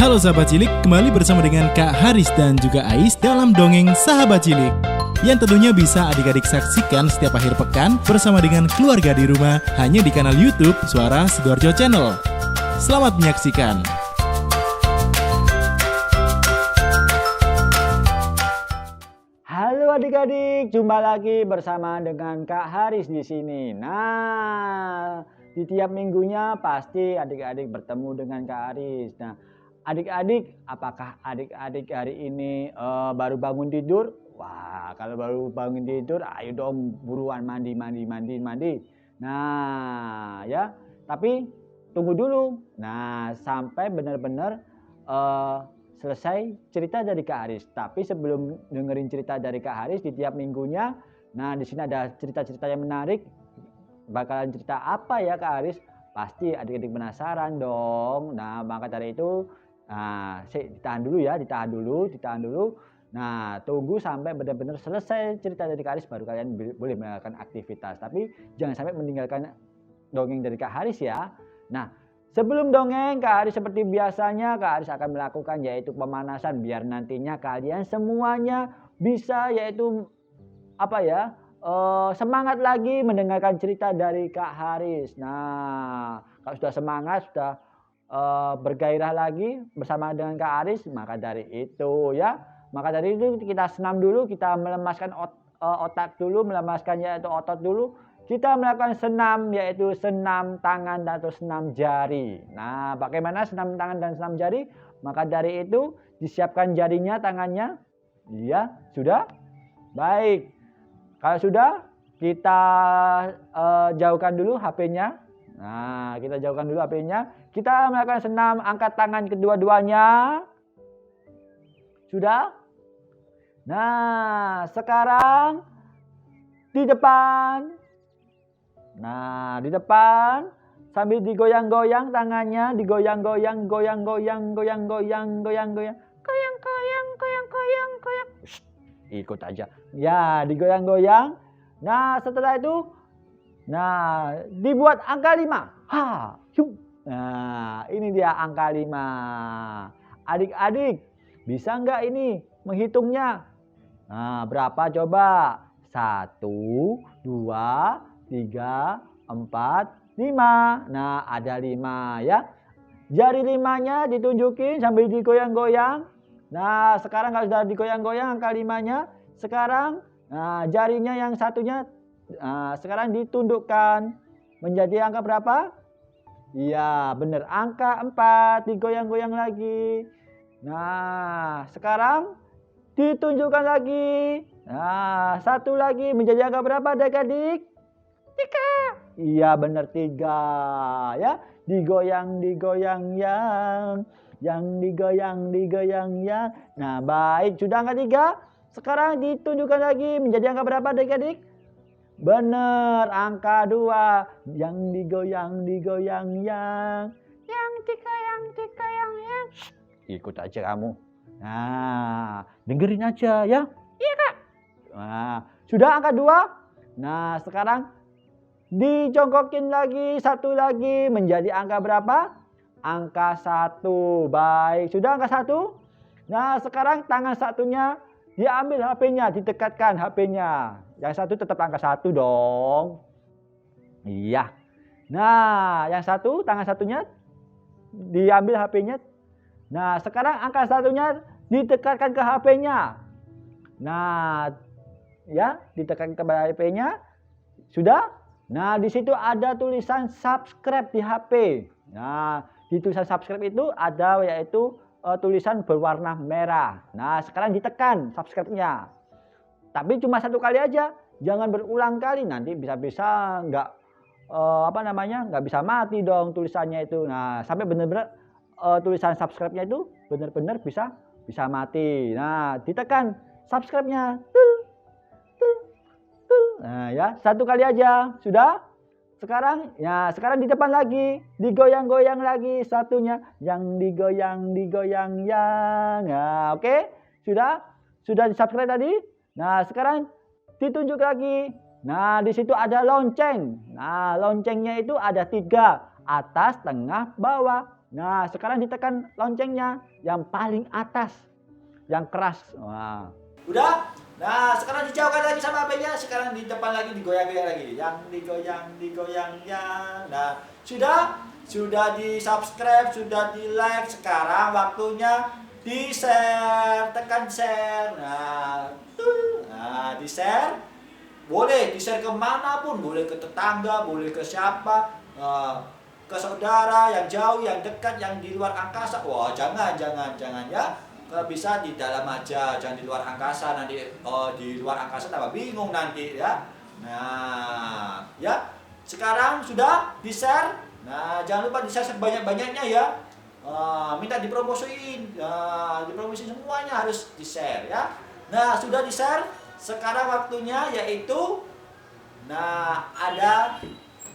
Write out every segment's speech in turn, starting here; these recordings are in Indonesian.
Halo sahabat cilik, kembali bersama dengan Kak Haris dan juga Ais dalam Dongeng Sahabat Cilik, yang tentunya bisa adik-adik saksikan setiap akhir pekan bersama dengan keluarga di rumah hanya di kanal YouTube Suara Sidoarjo Channel. Selamat menyaksikan. Halo adik-adik, jumpa lagi bersama dengan Kak Haris di sini. Nah, di tiap minggunya pasti adik-adik bertemu dengan Kak Haris. Nah, adik-adik, apakah adik-adik hari ini baru bangun tidur? Wah, kalau baru bangun tidur, ayo dong buruan mandi. Nah, ya, tapi tunggu dulu. Nah, sampai benar-benar selesai cerita dari Kak Haris. Tapi sebelum dengerin cerita dari Kak Haris di tiap minggunya, nah di sini ada cerita-cerita yang menarik. Bakalan cerita apa ya Kak Haris? Pasti adik-adik penasaran dong. Nah, maka dari itu, ditahan dulu. Nah, tunggu sampai benar-benar selesai cerita dari Kak Haris baru kalian boleh melakukan aktivitas. Tapi jangan sampai meninggalkan dongeng dari Kak Haris ya. Nah, sebelum dongeng, Kak Haris seperti biasanya Kak Haris akan melakukan yaitu pemanasan biar nantinya kalian semuanya bisa yaitu semangat lagi mendengarkan cerita dari Kak Haris. Nah, kalau sudah semangat, sudah bergairah lagi bersama dengan Kak Haris, maka dari itu kita senam dulu, kita melemaskan otak dulu, melemaskan yaitu otot dulu. Kita melakukan senam yaitu senam tangan atau senam jari. Nah, bagaimana senam tangan dan senam jari? Maka dari itu disiapkan jarinya, tangannya. Iya, sudah? Baik. Kalau sudah, kita jauhkan dulu HP-nya. Nah, kita jauhkan dulu HP-nya. Kita melakukan senam angkat tangan kedua-duanya. Sudah? Nah, sekarang di depan. Nah, di depan sambil digoyang-goyang tangannya, digoyang-goyang. Ikut aja. Ya, digoyang-goyang. Nah, setelah itu, dibuat angka 5. Nah, ini dia angka 5. Adik-adik, bisa nggak ini menghitungnya? Nah, berapa coba? 1, 2, 3, 4, 5. Nah, ada 5 ya. Jari 5-nya ditunjukin sambil digoyang-goyang. Nah, sekarang kalau sudah digoyang-goyang angka 5-nya, sekarang jarinya yang satunya sekarang ditundukkan menjadi angka berapa? Iya, benar, angka 4, digoyang-goyang lagi. Nah, sekarang ditunjukkan lagi. Nah, satu lagi menjadi angka berapa adik-adik? 3. Iya, benar, 3 ya. Digoyang yang digoyang yang. Nah, baik, sudah angka 3. Sekarang ditunjukkan lagi menjadi angka berapa adik-adik? Benar, angka 2. Yang digoyang yang. Yang digoyang yang. Ikut aja kamu. Nah, dengerin aja ya. Iya, Kak. Nah, sudah angka 2. Nah, sekarang dicongkokin lagi, satu lagi menjadi angka berapa? Angka 1. Baik, sudah angka 1. Nah, sekarang tangan satunya diambil HP-nya, didekatkan HP-nya. Yang satu tetap angka 1 dong. Iya. Nah, yang satu, tangan satunya diambil HP-nya. Nah, sekarang angka satunya didekatkan ke HP-nya. Nah, ya, ditekan ke HP-nya. Sudah? Nah, di situ ada tulisan subscribe di HP. Nah, di tulisan subscribe itu ada yaitu tulisan berwarna merah. Nah, sekarang ditekan subscribe-nya. Tapi cuma satu kali aja, jangan berulang kali. Nanti bisa-bisa nggak bisa mati dong tulisannya itu. Nah, sampai benar-benar tulisan subscribe-nya itu benar-benar bisa mati. Nah, ditekan subscribe-nya. Nah, ya, satu kali aja. Sudah? Sekarang di depan lagi, digoyang-goyang lagi satunya, yang digoyang yang. Nah, oke? Sudah di-subscribe tadi? Nah, sekarang ditunjuk lagi. Nah, di situ ada lonceng. Nah, loncengnya itu ada 3, atas, tengah, bawah. Nah, sekarang ditekan loncengnya yang paling atas, yang keras. Wah. Udah? Nah, sekarang dijauhkan lagi sama HP-nya. Sekarang di depan lagi digoyang-goyang lagi. Yang digoyang yang. Nah, sudah di-subscribe, sudah di-like. Sekarang waktunya di-share, tekan share. Nah, di-share. Boleh di-share kemana pun, boleh ke tetangga, boleh ke siapa, ke saudara yang jauh, yang dekat, yang di luar angkasa. Wah, jangan ya. Kalau bisa di dalam aja, jangan di luar angkasa, nanti di luar angkasa tambah bingung nanti ya. Nah, ya. Sekarang sudah di-share. Nah, jangan lupa di-share sebanyak-banyaknya ya. Minta dipromosiin. Dipromosiin semuanya harus di-share ya. Nah, sudah di-share. Sekarang waktunya yaitu ada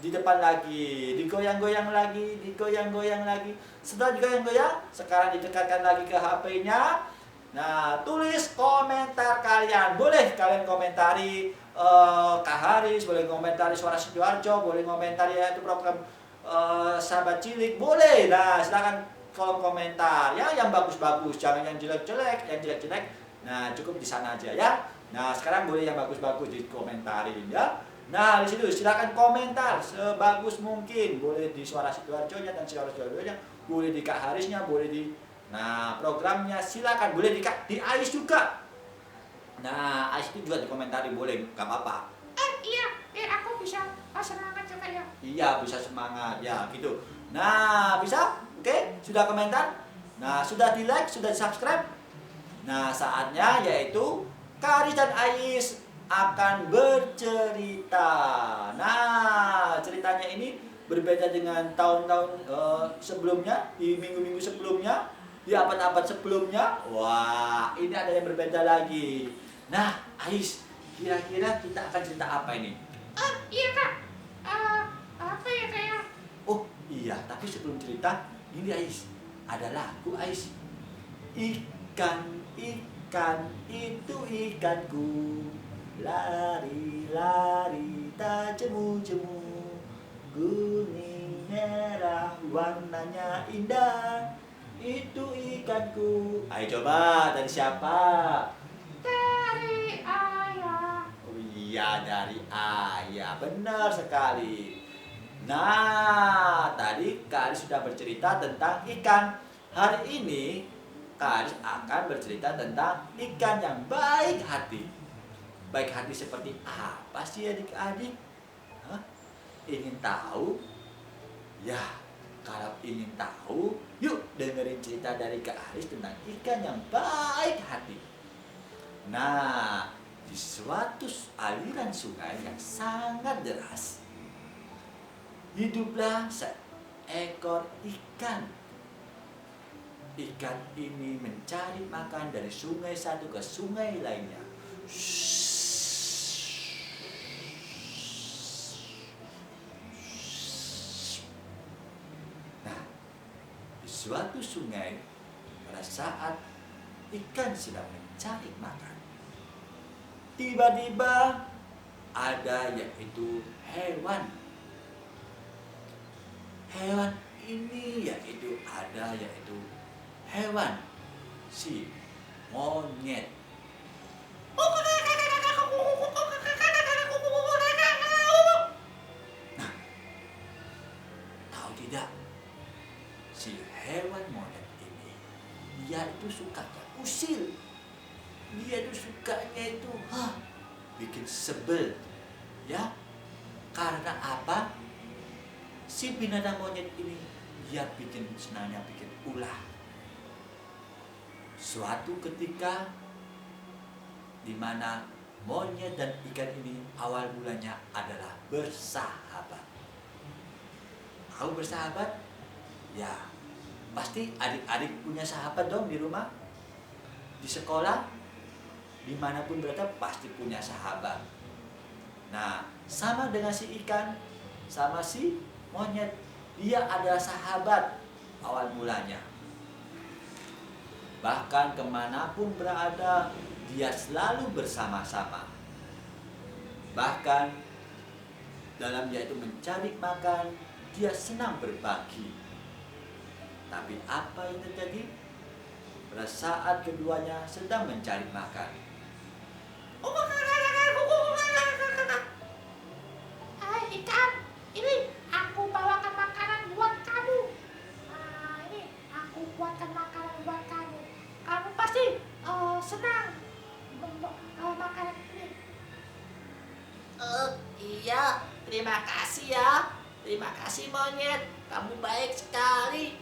di depan lagi, digoyang-goyang lagi. Setelah digoyang-goyang, sekarang didekatkan lagi ke HP-nya. Nah, tulis komentar kalian. Boleh kalian komentari Kak Haris, boleh komentari Suara Sidoarjo, boleh komentari itu program Sahabat Cilik, boleh. Nah, silakan kolom komentar ya, yang bagus-bagus, jangan yang jelek-jelek, Nah, cukup di sana aja ya. Nah, sekarang boleh yang bagus-bagus dikomentarin ya. Nah, di situ silakan komentar sebagus mungkin. Boleh di Suara Sidoarjo-nya dan Suara Sidoarjo-nya, boleh di Kak Harisnya, boleh di programnya, silakan. Boleh di Ais juga. Nah, Ais itu juga dikomentari, boleh, nggak apa-apa. Iya, aku bisa semangat juga ya. Iya, bisa semangat ya gitu. Nah, bisa? Oke, sudah komentar? Nah, sudah di-like, sudah di-subscribe? Nah, saatnya yaitu Kak Haris dan Ais akan bercerita. Nah, ceritanya ini berbeda dengan tahun-tahun sebelumnya, di minggu-minggu sebelumnya, di abad-abad sebelumnya. Wah, ini ada yang berbeda lagi. Nah, Ais, kira-kira kita akan cerita apa ini? Iya Kak. Apa ya kayak? Oh iya, tapi sebelum cerita, ini Ais, ada lagu Ais. Ikan itu ikanku, lari tak jemu-jemu, kuning merah warnanya indah, itu ikanku. Ayo coba, dari siapa? Dari ayah. Oh iya, dari ayah, benar sekali. Nah, tadi Kak Aris sudah bercerita tentang ikan. Hari ini Kak Aris akan bercerita tentang ikan yang baik hati. Baik hati seperti apa sih adik-adik? Hah? Ingin tahu? Ya, kalau ingin tahu, yuk dengerin cerita dari Kak Aris tentang ikan yang baik hati. Nah, di suatu aliran sungai yang sangat deras, hiduplah seekor ikan. Ikan ini mencari makan dari sungai satu ke sungai lainnya. Nah, di suatu sungai, pada saat ikan sedang mencari makan, tiba-tiba ada yaitu hewan. Hewan ini yaitu hewan si monyet. Nah, tahu tidak, si hewan monyet ini dia itu sukanya usil. Dia itu sukanya itu bikin sebel. Ya, karena apa? Si binatang monyet ini dia senangnya bikin ulah. Suatu ketika di mana monyet dan ikan ini awal mulanya adalah bersahabat. Tahu bersahabat? Ya, pasti adik-adik punya sahabat dong di rumah, di sekolah, dimanapun berada pasti punya sahabat. Nah, sama dengan si ikan, sama si monyet, dia adalah sahabat awal mulanya. Bahkan kemanapun berada, dia selalu bersama-sama. Bahkan dalam dia itu mencari makan, dia senang berbagi. Tapi apa yang terjadi? Pada saat keduanya sedang mencari makan, Ikan, ini aku bawakan makanan buat kamu. Ini aku buatkan makanan buat kamu. Kamu pasti senang makanan ini. Iya, terima kasih ya. Terima kasih monyet, kamu baik sekali.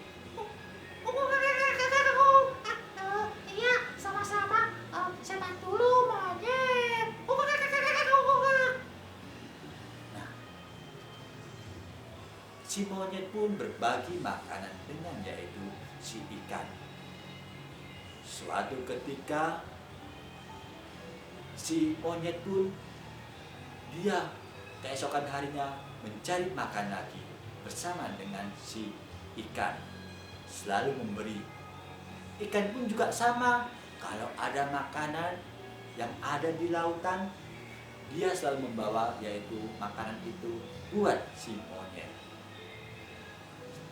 Iya, sama-sama. Saya bantu dulu, monyet. si monyet pun berbagi makanan dengan yaitu si ikan. Suatu ketika si monyet pun dia keesokan harinya mencari makan lagi bersama dengan si ikan, selalu memberi. Ikan pun juga sama, kalau ada makanan yang ada di lautan, dia selalu membawa yaitu makanan itu buat si monyet.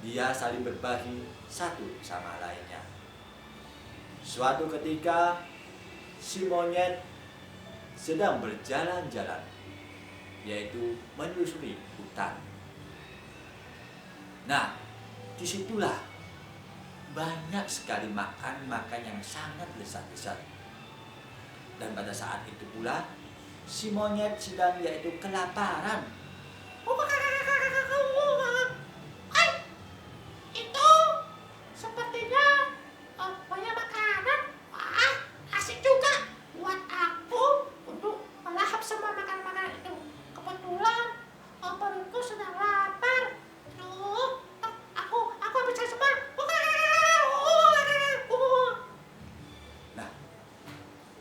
Dia saling berbagi satu sama lainnya. Suatu ketika si monyet sedang berjalan-jalan, yaitu menyusuri hutan. Nah, disitulah banyak sekali makan yang sangat lezat-lezat. Dan pada saat itu pula si monyet sedang yaitu kelaparan. Itu sepertinya banyak makanan. Wah, asik juga buat aku untuk melahap semua makanan-makanan itu. Kebetulan perutku sedang lapar. Aku habis semua. Nah,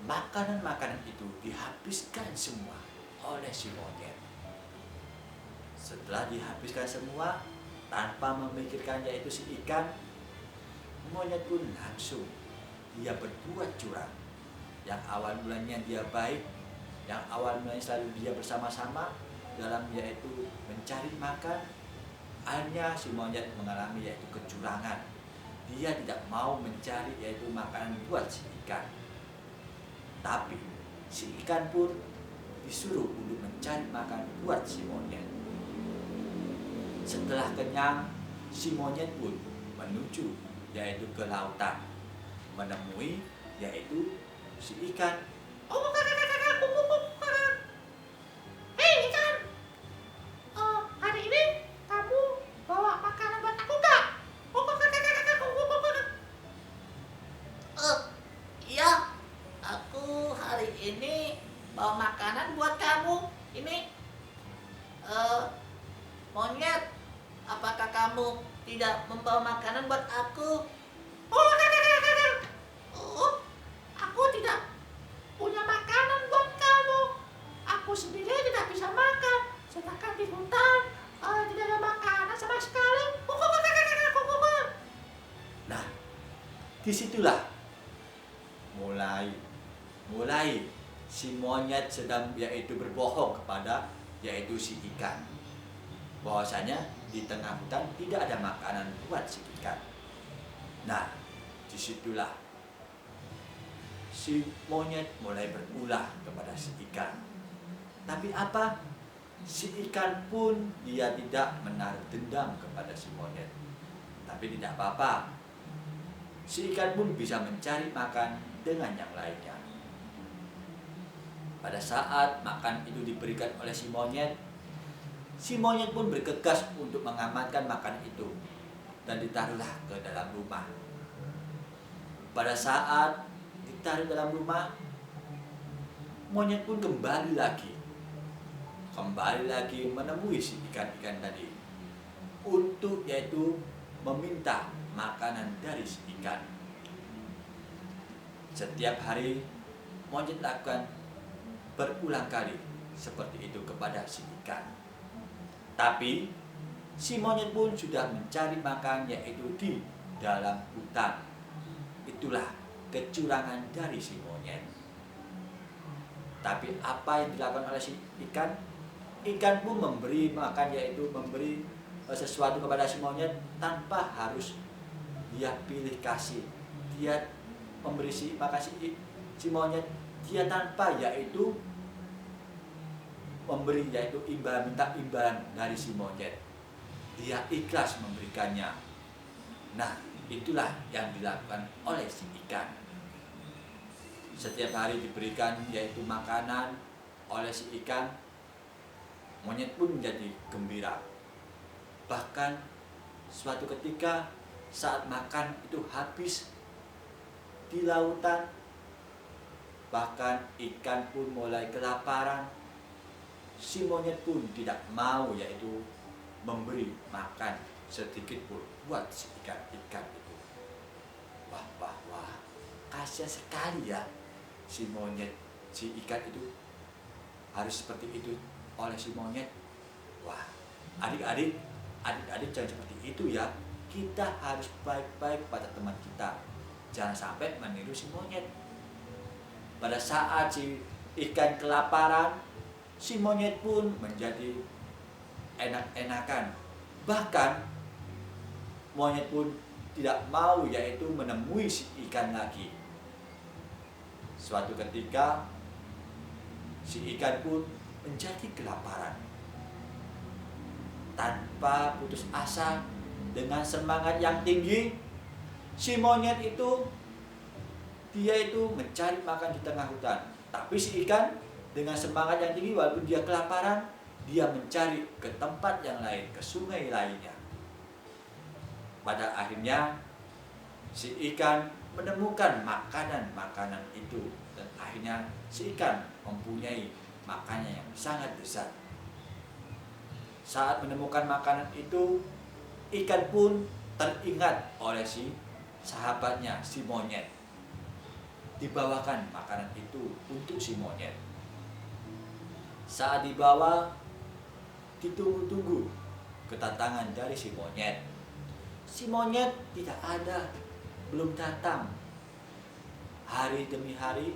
makanan-makanan itu dihabiskan semua oleh si monyet. Setelah dihabiskan semua, tanpa memikirkan yaitu si ikan, monyet pun langsung dia berbuat curang. Yang awal mulanya dia baik, yang awal mulanya selalu dia bersama-sama dalam yaitu mencari makan, akhirnya si monyet mengalami yaitu kecurangan. Dia tidak mau mencari yaitu makanan buat si ikan, tapi si ikan pun disuruh untuk mencari makan buat si monyet. Setelah kenyang, si monyet pun menuju yaitu ke lautan, menemui yaitu si ikan. Hei ikan, hari ini kamu bawa makanan buat aku nggak? Iya, aku hari ini bawa makanan buat kamu. Ini, monyet, apakah kamu tidak membawa makanan buat aku? Aku tidak punya makanan buat kamu. Aku sendiri tidak bisa makan. Sedangkan di hutan tidak ada makanan sama sekali. Nah, disitulah mulai si monyet sedang yaitu berbohong kepada yaitu si ikan, bahwasanya di tengah hutan tidak ada makanan buat si ikan. Nah, disitulah si monyet mulai berulah kepada si ikan. Tapi apa? Si ikan pun dia tidak menaruh dendam kepada si monyet. Tapi tidak apa-apa. Si ikan pun bisa mencari makan dengan yang lainnya. Pada saat makan itu diberikan oleh si monyet pun bergegas untuk mengamankan makan itu dan ditaruhlah ke dalam rumah. Pada saat ditaruh dalam rumah, monyet pun kembali lagi menemui si ikan-ikan tadi untuk yaitu meminta makanan dari si ikan. Setiap hari monyet lakukan berulang kali seperti itu kepada si ikan. Tapi si monyet pun sudah mencari makan yaitu di dalam hutan. Itulah kecurangan dari si monyet. Tapi apa yang dilakukan oleh si ikan? Ikan pun memberi makan yaitu memberi sesuatu kepada si monyet tanpa harus dia pilih kasih, dia memberi si monyet, dia tanpa yaitu memberi, yaitu minta imbalan dari si monyet. Dia ikhlas memberikannya. Nah, itulah yang dilakukan oleh si ikan. Setiap hari diberikan yaitu makanan oleh si ikan, monyet pun menjadi gembira. Bahkan suatu ketika saat makan itu habis di lautan, bahkan ikan pun mulai kelaparan, si monyet pun tidak mau yaitu memberi makan sedikit pun buat si ikan itu. Wah, kasihan sekali ya si monyet, si ikan itu harus seperti itu oleh si monyet. Wah, adik-adik jangan seperti itu ya. Kita harus baik-baik pada teman kita. Jangan sampai meniru si monyet. Pada saat si ikan kelaparan, si monyet pun menjadi enak-enakan. Bahkan monyet pun tidak mau yaitu menemui si ikan lagi. Suatu ketika si ikan pun menjadi kelaparan. Tanpa putus asa, dengan semangat yang tinggi, si monyet itu mencari makan di tengah hutan. Tapi si ikan dengan semangat yang tinggi, walaupun dia kelaparan, dia mencari ke tempat yang lain, ke sungai lainnya. Pada akhirnya si ikan menemukan makanan itu, dan akhirnya si ikan mempunyai makanan yang sangat besar. Saat menemukan makanan itu, ikan pun teringat oleh si sahabatnya, si monyet. Dibawakan makanan itu untuk si monyet. Saat dibawa, ditunggu-tunggu kedatangan dari si monyet. Si monyet tidak ada, belum datang. Hari demi hari,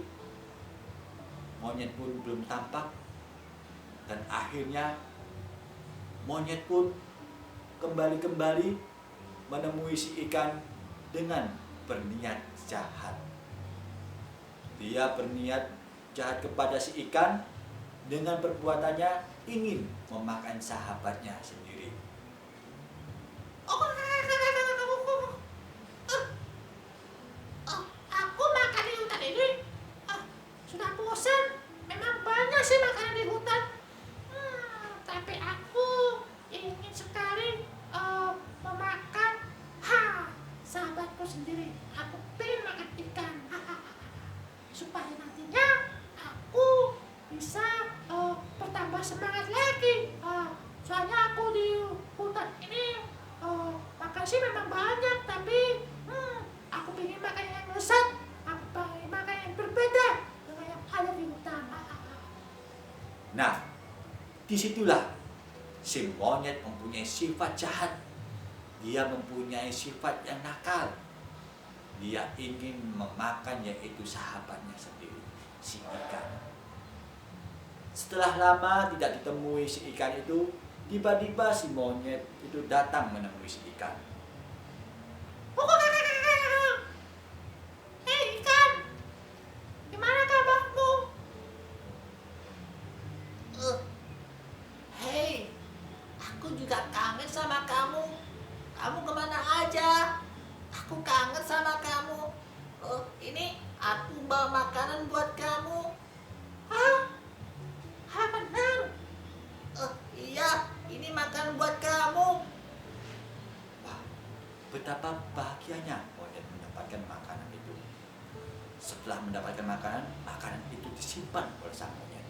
monyet pun belum tampak. Dan akhirnya monyet pun kembali menemui si ikan dengan berniat jahat. Dia berniat jahat kepada si ikan dengan perbuatannya ingin memakan sahabatnya sendiri. Aku makan di hutan ini. Sudah bosan. Memang banyak sih makanan di hutan. Tapi aku ingin sekali memakan sahabatku sendiri. Aku pengen makan ikan. Supaya nantinya aku bisa bertambah semangat lagi. Soalnya aku di hutan ini makan sih memang banyak, tapi aku pengen makan yang lezat. Aku pengen makan yang berbeda dengan yang ada di hutan. Nah, disitulah si monyet mempunyai sifat jahat. Dia mempunyai sifat yang nakal. Dia ingin memakan yaitu sahabatnya sendiri, si ikan. Setelah lama tidak ditemui si ikan itu, tiba-tiba si monyet itu datang menemui si ikan. Hei ikan, gimana kabarmu? Hei, aku juga kangen sama kamu. Kamu kemana aja? Aku kangen sama kamu. Ini aku bawa makanan buat kamu. Benar. Iya, ini makanan buat kamu. Wah, betapa bahagianya monyet mendapatkan makanan itu. Setelah mendapatkan makanan itu disimpan oleh sang monyet.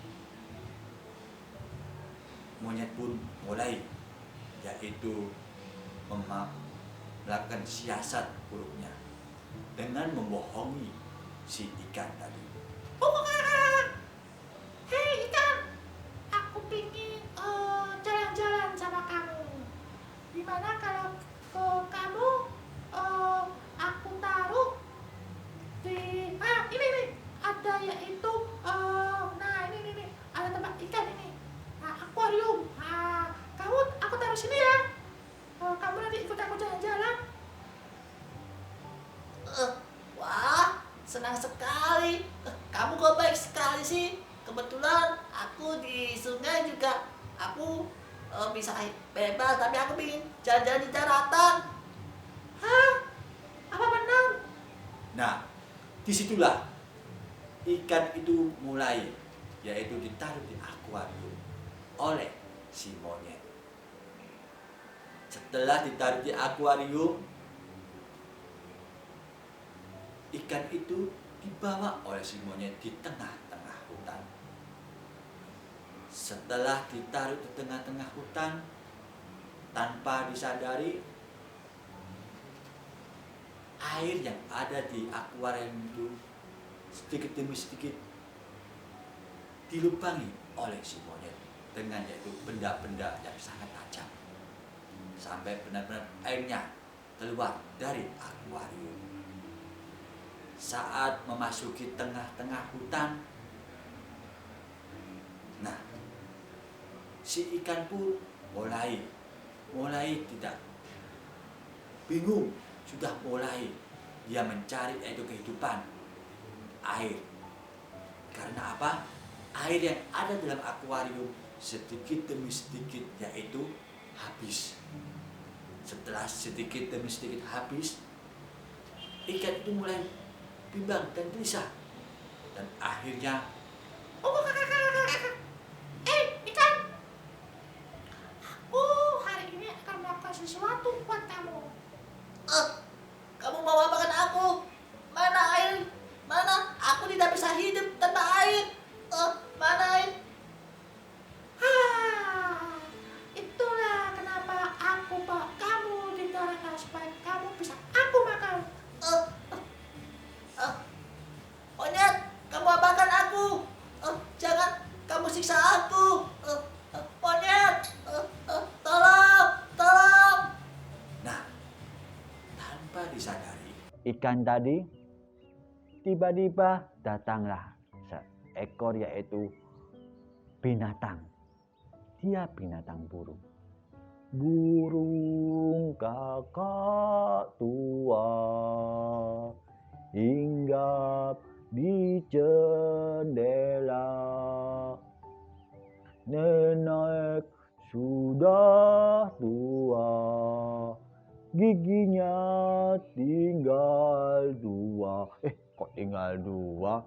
Monyet pun mulai yaitu melakukan siasat buruknya dengan membohongi si ikan tadi. Hei ikan, aku pingin jalan-jalan sama kamu. Gimana kalau kamu aku taruh di ini ada yaitu nah ini ada tempat ikan ini. Akuarium. Aku taruh sini ya. Kamu nanti ikut aku jalan-jalan. senang sekali. Kamu kok baik sekali sih. Kebetulan aku di sungai juga aku bisa bebas, tapi aku ingin jalan-jalan di daratan. Hah? Apa benar? Nah, disitulah ikan itu mulai, yaitu ditaruh di akuarium oleh si monyet. Setelah ditaruh di akuarium, ikan itu dibawa oleh si monyet di tengah-tengah hutan. Setelah ditaruh di tengah-tengah hutan, tanpa disadari, air yang ada di akuarium itu sedikit demi sedikit dilubangi oleh si monyet dengan yaitu benda-benda yang sangat tajam, sampai benar-benar airnya keluar dari akuarium. Saat memasuki tengah-tengah hutan, nah, si ikan pun mulai tidak bingung, sudah mulai dia mencari yaitu kehidupan air. Karena apa? Air yang ada dalam akuarium sedikit demi sedikit yaitu habis. Setelah sedikit demi sedikit habis, ikan itu mulai bimbang dan gelisah, dan akhirnya Ikan. Aku hari ini akan melakukan sesuatu buat kamu. Kamu mau makan aku? Mana air? Mana? Aku tidak bisa hidup tanpa air. Mana air? Itulah kenapa aku bawa kamu di daratan supaya kamu bisa aku makan. Monyet, kamu apakan aku? Jangan kamu siksa aku. Monyet, tolong, tolong. nah, tanpa disadari, Ikan tadi tiba-tiba datanglah seekor yaitu binatang. Dia binatang burung. Burung kakak tua hinggap di jendela. Nenek sudah tua, giginya tinggal dua. Kok tinggal dua?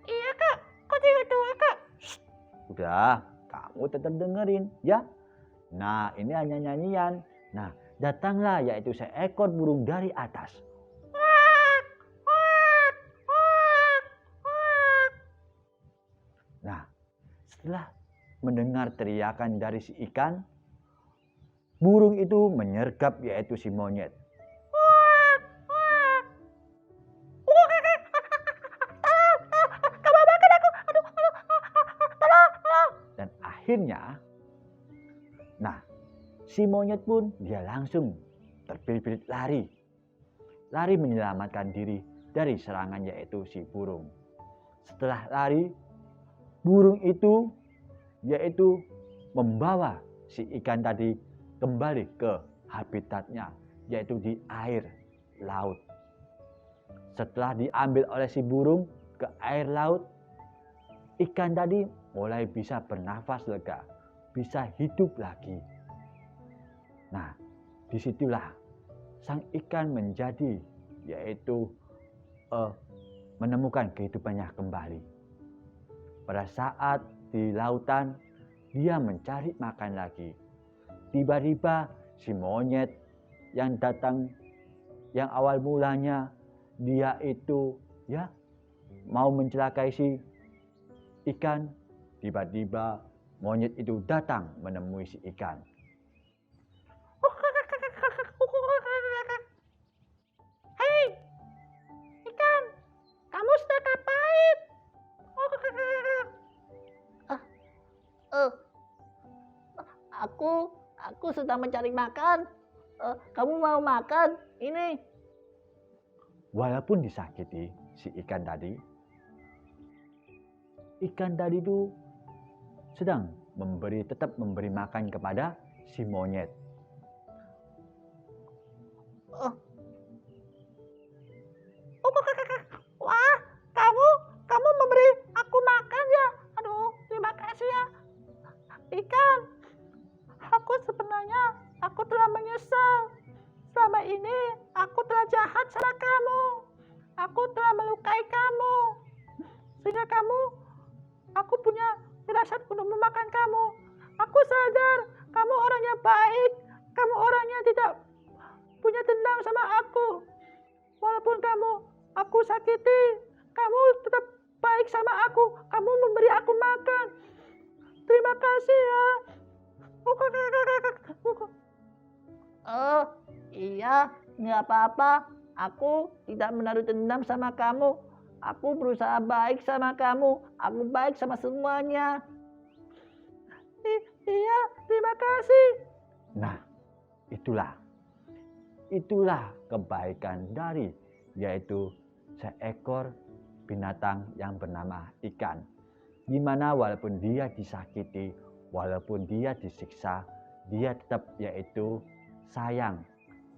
Iya kak, kok tinggal dua kak? Udah, kamu tetap dengerin ya. Nah, ini hanya nyanyian. Nah, datanglah yaitu seekor burung dari atas. Nah, setelah mendengar teriakan dari si ikan, burung itu menyergap yaitu si monyet. Dan akhirnya, nah, si monyet pun dia langsung terbirit-birit lari. Lari menyelamatkan diri dari serangan yaitu si burung. Setelah lari, burung itu yaitu membawa si ikan tadi kembali ke habitatnya, yaitu di air laut. Setelah diambil oleh si burung ke air laut, ikan tadi mulai bisa bernafas lega, bisa hidup lagi. Nah, disitulah sang ikan menjadi yaitu menemukan kehidupannya kembali. Pada saat di lautan, dia mencari makan lagi. Tiba-tiba si monyet yang datang, yang awal mulanya dia itu ya mau mencelakai si ikan, tiba-tiba monyet itu datang menemui si ikan. Hei, ikan, kamu sedang ngapain? Aku sedang mencari makan. Kamu mau makan? Ini. Walaupun disakiti si ikan tadi itu sedang tetap memberi makan kepada si monyet. Wah, aku telah melukai kamu. Sehingga aku punya firasat untuk memakan kamu. Aku sadar kamu orangnya baik. Kamu orangnya tidak punya dendam sama aku. Walaupun aku sakiti, kamu tetap baik sama aku. Kamu memberi aku makan. Terima kasih ya. Oh, iya, nggak apa-apa. Aku tidak menaruh dendam sama kamu. Aku berusaha baik sama kamu. Aku baik sama semuanya. Iya, terima kasih. Nah, itulah kebaikan dari, yaitu seekor binatang yang bernama ikan. Di mana walaupun dia disakiti, walaupun dia disiksa, dia tetap yaitu sayang.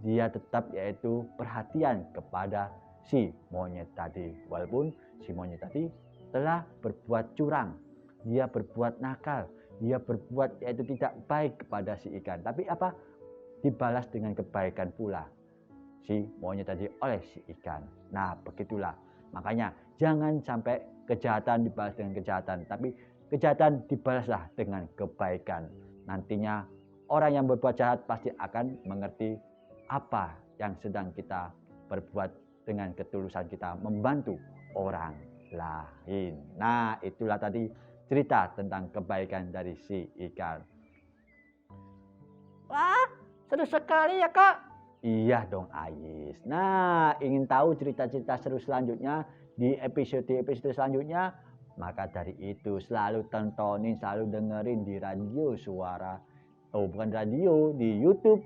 Dia tetap yaitu perhatian kepada si monyet tadi. Walaupun si monyet tadi telah berbuat curang, dia berbuat nakal, dia berbuat yaitu tidak baik kepada si ikan. Tapi apa? Dibalas dengan kebaikan pula si monyet tadi oleh si ikan. Nah, begitulah. Makanya jangan sampai kejahatan dibalas dengan kejahatan, tapi kejahatan dibalaslah dengan kebaikan. Nantinya orang yang berbuat jahat pasti akan mengerti apa yang sedang kita berbuat dengan ketulusan kita membantu orang lain. Nah, itulah tadi cerita tentang kebaikan dari si ikan. Wah, seru sekali ya Kak. Iya dong Ais. Nah, ingin tahu cerita-cerita seru selanjutnya di episode selanjutnya? Maka dari itu selalu tontonin, selalu dengerin di radio Suara. Oh, bukan radio, di YouTube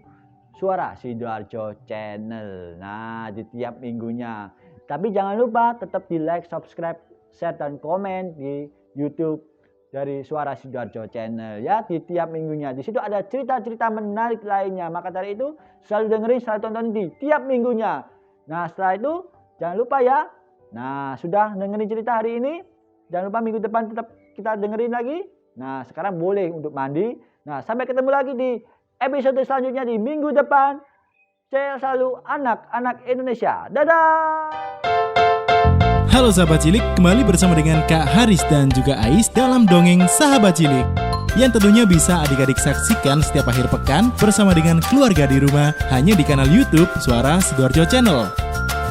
Suara Sidoarjo Channel. Nah, di tiap minggunya. Tapi jangan lupa tetap di like, subscribe, share, dan komen di YouTube dari Suara Sidoarjo Channel ya, di tiap minggunya. Di situ ada cerita-cerita menarik lainnya. Maka dari itu selalu dengerin, selalu tonton di tiap minggunya. Nah, setelah itu jangan lupa ya. Nah, sudah dengerin cerita hari ini, jangan lupa minggu depan tetap kita dengerin lagi. Nah, sekarang boleh untuk mandi. Nah, sampai ketemu lagi di episode selanjutnya di minggu depan. Saya selalu anak-anak Indonesia. Dadah! Halo sahabat cilik, kembali bersama dengan Kak Haris dan juga Ais dalam Dongeng Sahabat Cilik, yang tentunya bisa adik-adik saksikan setiap akhir pekan bersama dengan keluarga di rumah hanya di kanal YouTube Suara Sidoarjo Channel.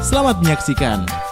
Selamat menyaksikan.